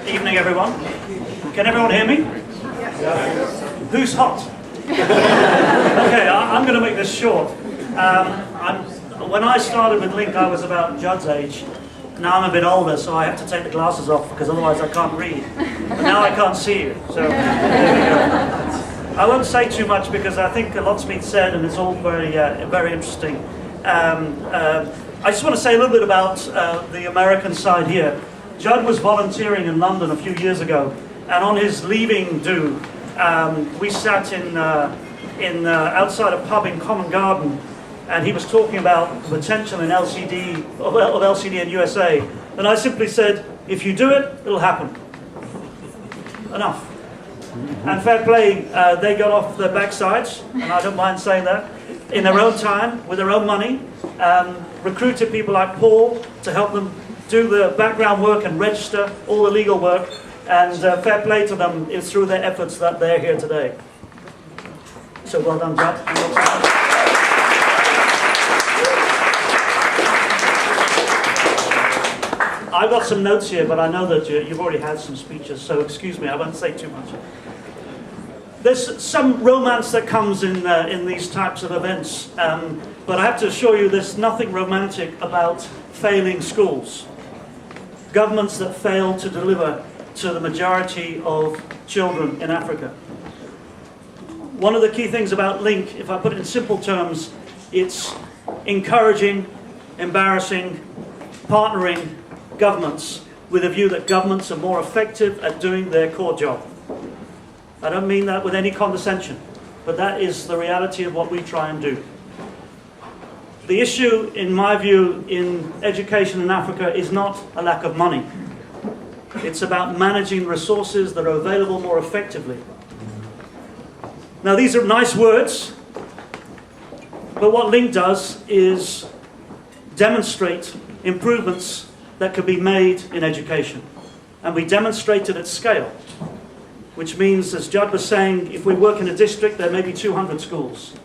Evening, everyone. Can everyone hear me? Who's hot? Okay, I'm going to make this short. When I started with Link, I was about Judd's age. Now I'm a bit older, so I have to take the glasses off because otherwise I can't read. But now I can't see you, so there we go. I won't say too much because I think a lot's been said and it's all very, very interesting. I just want to say a little bit about the American side here. Judd was volunteering in London a few years ago, and on his leaving do, we sat in outside a pub in Covent Garden, and he was talking about the potential in LCD of LCD in USA, and I simply said, if you do it, it'll happen. Enough. And fair play, they got off their backsides, and I don't mind saying that, in their own time, with their own money, recruited people like Paul to help them do the background work and register all the legal work, and fair play to them. It's through their efforts that they're here today. So well done, Judd. I've got some notes here, but I know that you've already had some speeches, so excuse me, I won't say too much. There's some romance that comes in these types of events, but I have to assure you there's nothing romantic about failing schools. Governments that fail to deliver to the majority of children in Africa. One of the key things about Link, if I put it in simple terms, it's encouraging, embarrassing, partnering governments with a view that governments are more effective at doing their core job. I don't mean that with any condescension, but that is the reality of what we try and do. The issue, in my view, in education in Africa is not a lack of money. It's about managing resources that are available more effectively. Now, these are nice words, but what Link does is demonstrate improvements that could be made in education. And we demonstrate it at scale, which means, as Judd was saying, if we work in a district, there may be 200 schools.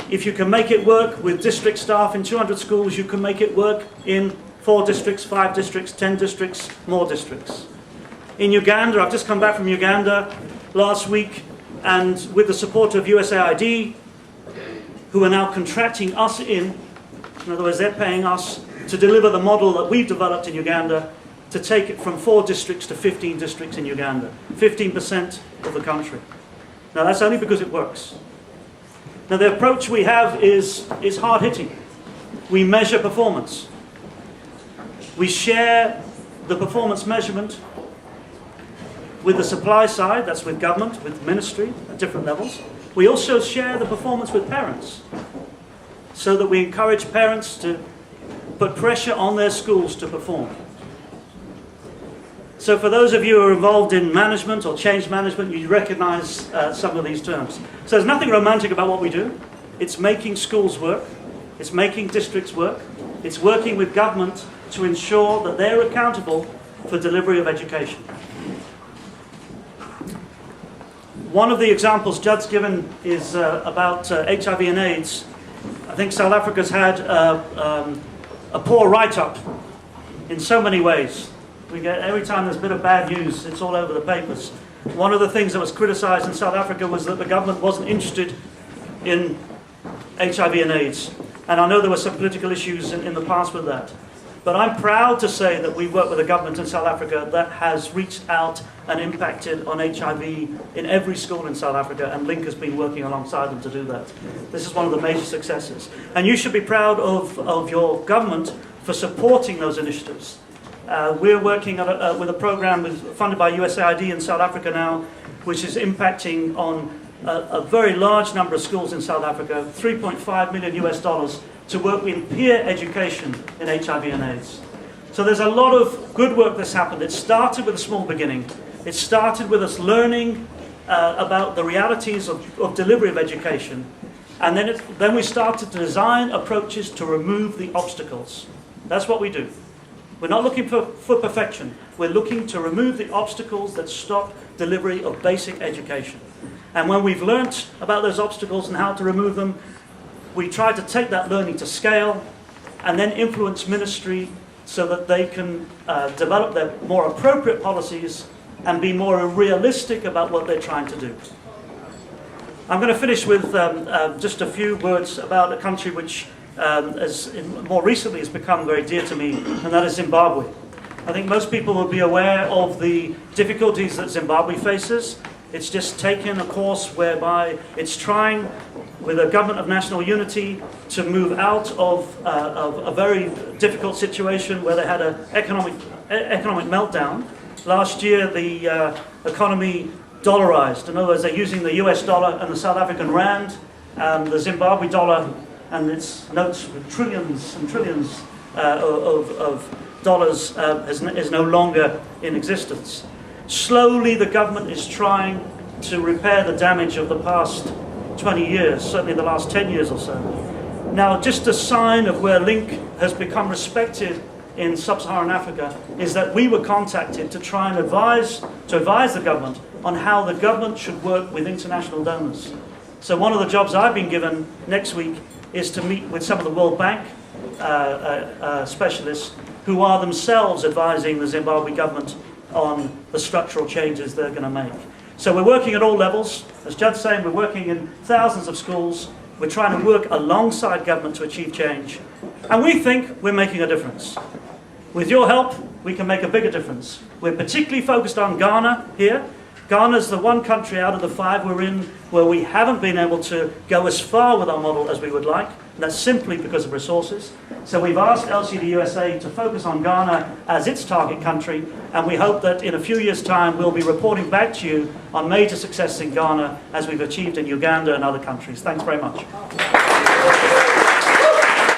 If you can make it work with district staff in 200 schools, you can make it work in 4 districts, 5 districts, 10 districts, more districts. In Uganda, I've just come back from Uganda last week, and with the support of USAID, who are now contracting us in other words, they're paying us to deliver the model that we've developed in Uganda to take it from 4 districts to 15 districts in Uganda, 15% of the country. Now that's only because it works. Now the approach we have is hard-hitting. We measure performance. We share the performance measurement with the supply side, that's with government, with ministry at different levels. We also share the performance with parents, so that we encourage parents to put pressure on their schools to perform. So for those of you who are involved in management or change management, you recognize some of these terms. So there's nothing romantic about what we do. It's making schools work. It's making districts work. It's working with government to ensure that they're accountable for delivery of education. One of the examples Judd's given is about HIV and AIDS. I think South Africa's had a poor write-up in so many ways. We get, every time there's a bit of bad news, it's all over the papers. One of the things that was criticised in South Africa was that the government wasn't interested in HIV and AIDS. And I know there were some political issues in the past with that. But I'm proud to say that we work with a government in South Africa that has reached out and impacted on HIV in every school in South Africa, and Link has been working alongside them to do that. This is one of the major successes. And you should be proud of your government for supporting those initiatives. We're working on with a program funded by USAID in South Africa now, which is impacting on a very large number of schools in South Africa, $3.5 million US, to work in peer education in HIV and AIDS. So there's a lot of good work that's happened. It started with a small beginning. It started with us learning about the realities of delivery of education. And then we started to design approaches to remove the obstacles. That's what we do. We're not looking for perfection. We're looking to remove the obstacles that stop delivery of basic education. And when we've learnt about those obstacles and how to remove them, we try to take that learning to scale and then influence ministry so that they can develop their more appropriate policies and be more realistic about what they're trying to do. I'm going to finish with just a few words about a country which more recently has become very dear to me, and that is Zimbabwe. I think most people will be aware of the difficulties that Zimbabwe faces. It's just taken a course whereby it's trying, with a government of national unity, to move out of a very difficult situation where they had an economic meltdown. Last year, the economy dollarized. In other words, they're using the US dollar and the South African rand, the Zimbabwe dollar and its notes with trillions and trillions of dollars is no longer in existence. Slowly, the government is trying to repair the damage of the past 20 years, certainly the last 10 years or so. Now, just a sign of where Link has become respected in sub-Saharan Africa is that we were contacted to try and advise the government on how the government should work with international donors. So one of the jobs I've been given next week is to meet with some of the World Bank specialists who are themselves advising the Zimbabwe government on the structural changes they're going to make. So we're working at all levels. As Judd's saying, we're working in thousands of schools. We're trying to work alongside government to achieve change. And we think we're making a difference. With your help, we can make a bigger difference. We're particularly focused on Ghana here. Ghana's the one country out of the 5 we're in where we haven't been able to go as far with our model as we would like. And that's simply because of resources. So we've asked LCD USA to focus on Ghana as its target country, and we hope that in a few years' time we'll be reporting back to you on major success in Ghana as we've achieved in Uganda and other countries. Thanks very much.